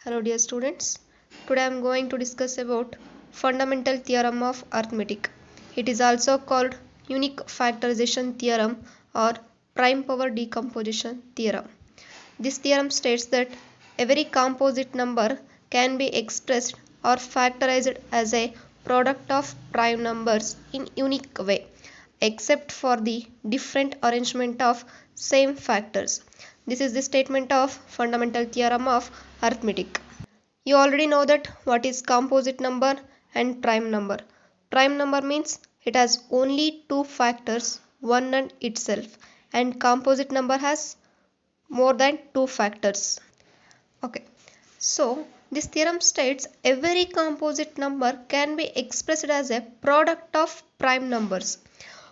Hello dear students. Today I am going to discuss about fundamental theorem of arithmetic. It is also called unique factorization theorem or prime power decomposition theorem. This theorem states that every composite number can be expressed or factorized as a product of prime numbers in unique way except for the different arrangement of same factors. This is the statement of fundamental theorem of arithmetic. You already know that what is composite number and prime number. Prime number means it has only two factors, one and itself, and composite number has more than two factors. Okay, so this theorem states every composite number can be expressed as a product of prime numbers.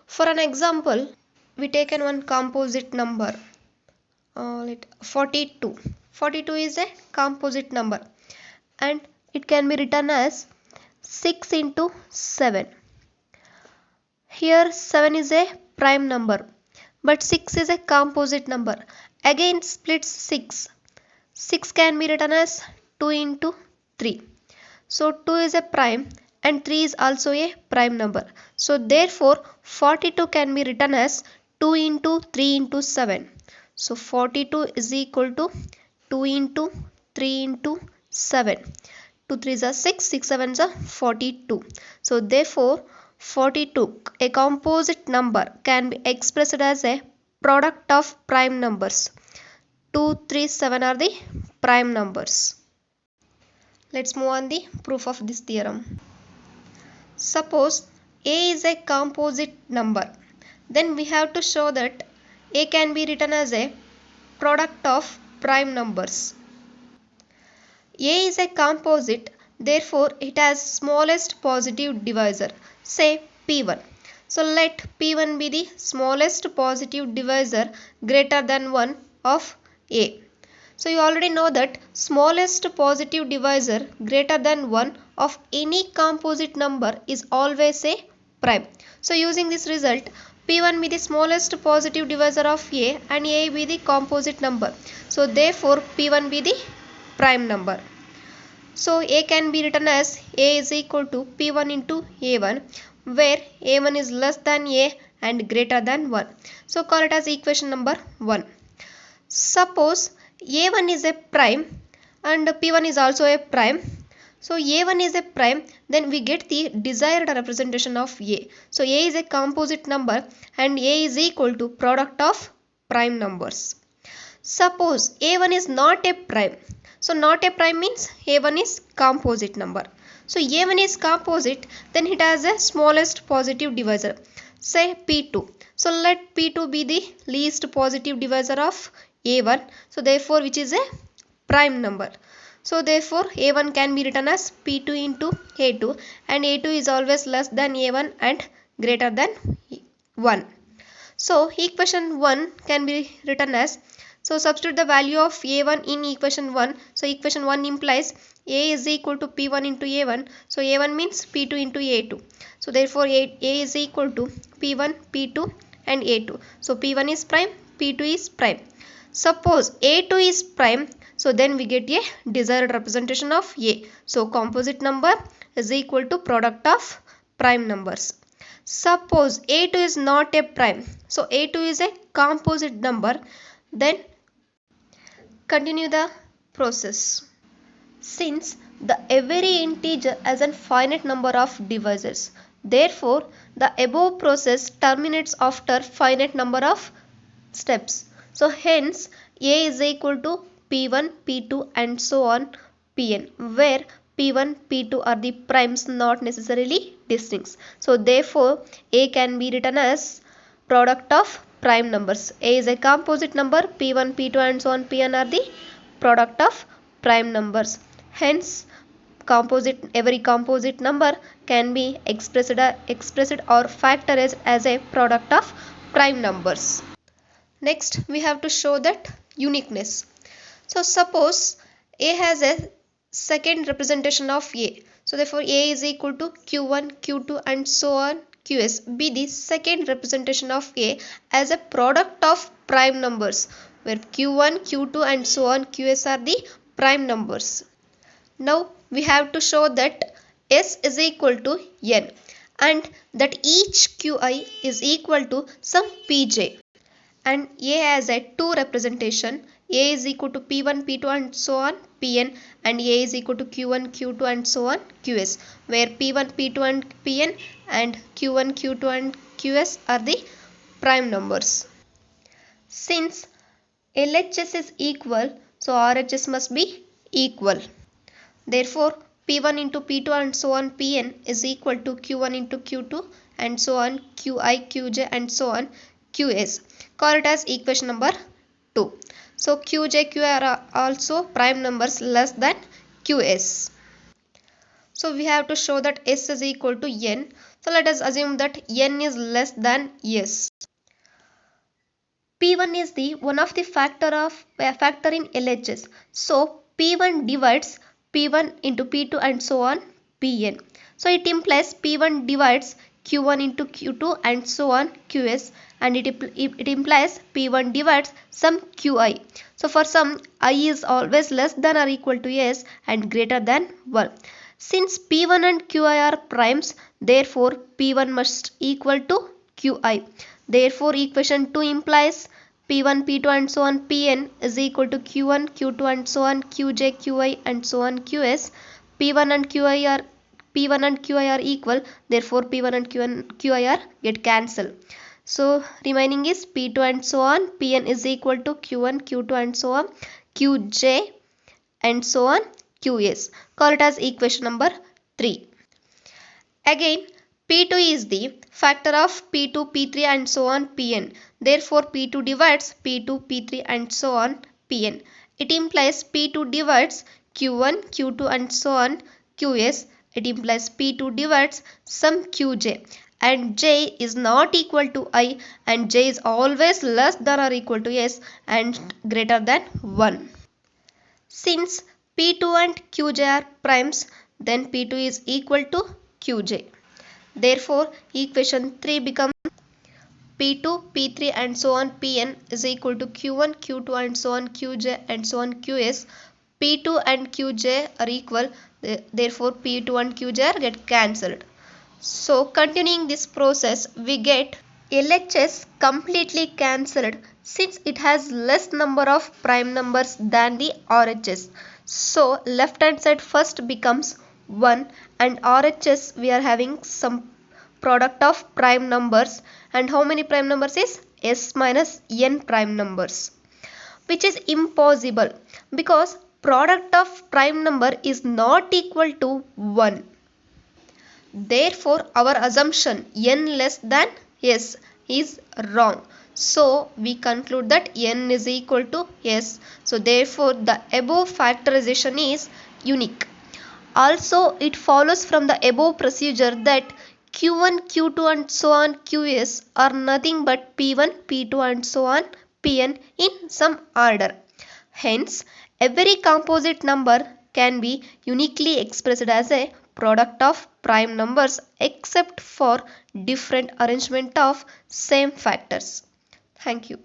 For an example, we taken one composite number, 42. 42 is a composite number and it can be written as 6 into 7. Here 7 is a prime number but 6 is a composite number. Again splits 6. 6 can be written as 2 into 3. So 2 is a prime and 3 is also a prime number. So therefore 42 can be written as 2 into 3 into 7. So 42 is equal to 2 into 3 into 7. 2 3s are 6, 6 7s are 42. So therefore 42, a composite number, can be expressed as a product of prime numbers. 2, 3, 7 are the prime numbers. Let's move on the proof of this theorem. Suppose A is a composite number. Then we have to show that A can be written as a product of prime numbers. A is a composite, therefore it has smallest positive divisor, say P1. So let P1 be the smallest positive divisor greater than 1 of A. So you already know that smallest positive divisor greater than 1 of any composite number is always a prime. So using this result, P1 be the smallest positive divisor of A and A be the composite number. So therefore P1 be the prime number. So A can be written as A is equal to P1 into A1 where A1 is less than A and greater than 1. So call it as equation number 1. Suppose A1 is a prime and P1 is also a prime. So A1 is a prime, then we get the desired representation of A. So A is a composite number and A is equal to product of prime numbers. Suppose A1 is not a prime. So not a prime means A1 is composite number. So A1 is composite, then it has a smallest positive divisor, say P2. So let P2 be the least positive divisor of A1. So therefore which is a prime number. So therefore A1 can be written as P2 into A2 and A2 is always less than A1 and greater than 1. So equation 1 can be written as, so substitute the value of A1 in equation 1. So equation 1 implies A is equal to P1 into A1. So A1 means P2 into A2. So therefore A is equal to P1, P2 and A2. So P1 is prime, P2 is prime. Suppose A2 is prime, so then we get a desired representation of A. So composite number is equal to product of prime numbers. Suppose A2 is not a prime, so A2 is a composite number, then continue the process. Since the every integer has a finite number of divisors, therefore the above process terminates after finite number of steps. So hence A is equal to P1, P2 and so on Pn, where P1, P2 are the primes, not necessarily distincts. So therefore A can be written as product of prime numbers. A is a composite number, P1, P2 and so on Pn are the product of prime numbers. Hence every composite number can be expressed or factorized as a product of prime numbers. Next we have to show that uniqueness. So suppose A has a second representation of A. So therefore A is equal to Q1, Q2 and so on Qs be the second representation of A as a product of prime numbers, where Q1, Q2 and so on Qs are the prime numbers. Now we have to show that S is equal to N and that each Qi is equal to some Pj, and A has a two representation. A is equal to P1, P2 and so on Pn, and A is equal to Q1, Q2 and so on Qs, where P1, P2 and Pn and Q1, Q2 and Qs are the prime numbers. Since LHS is equal, so RHS must be equal. Therefore, P1 into P2 and so on Pn is equal to Q1 into Q2 and so on Qi, Qj and so on Qs. Call it as equation number 2. So Qj, Qi are also prime numbers less than Qs. So we have to show that S is equal to N. So let us assume that N is less than S. P1 is the one of the factor in LHS. So P1 divides P1 into P2 and so on Pn. So it implies P1 divides Q1 into Q2 and so on Qs, and it implies P1 divides some Qi. So for some I is always less than or equal to S and greater than 1. Since P1 and Qi are primes, therefore P1 must equal to Qi. Therefore equation 2 implies P1, P2 and so on Pn is equal to Q1, Q2 and so on Qj, Qi and so on Qs. P1 and Qi are equal, therefore P1 and Qi are get cancelled. So remaining is P2 and so on Pn is equal to Q1, Q2 and so on Qj and so on Qs. Call it as equation number 3. Again, P2 is the factor of P2, P3 and so on Pn. Therefore, P2 divides P2, P3 and so on Pn. It implies P2 divides Q1, Q2 and so on Qs. It implies P2 divides some Qj, and j is not equal to I, and j is always less than or equal to S and greater than 1. Since P2 and Qj are primes, then P2 is equal to Qj. Therefore, equation 3 becomes P2, P3 and so on Pn is equal to Q1, Q2 and so on Qj and so on Qs. P2 and Qj are equal, therefore P2 and Qj get cancelled. So continuing this process, we get LHS completely cancelled since it has less number of prime numbers than the RHS. So left hand side first becomes 1, and RHS we are having some product of prime numbers, and how many prime numbers is S minus N prime numbers, which is impossible because product of prime number is not equal to 1. Therefore, our assumption n less than S is wrong. So, we conclude that n is equal to S. So, therefore, the above factorization is unique. Also, it follows from the above procedure that Q1, Q2 and so on Qs are nothing but P1, P2 and so on Pn in some order. Hence, every composite number can be uniquely expressed as a product of prime numbers except for different arrangement of same factors. Thank you.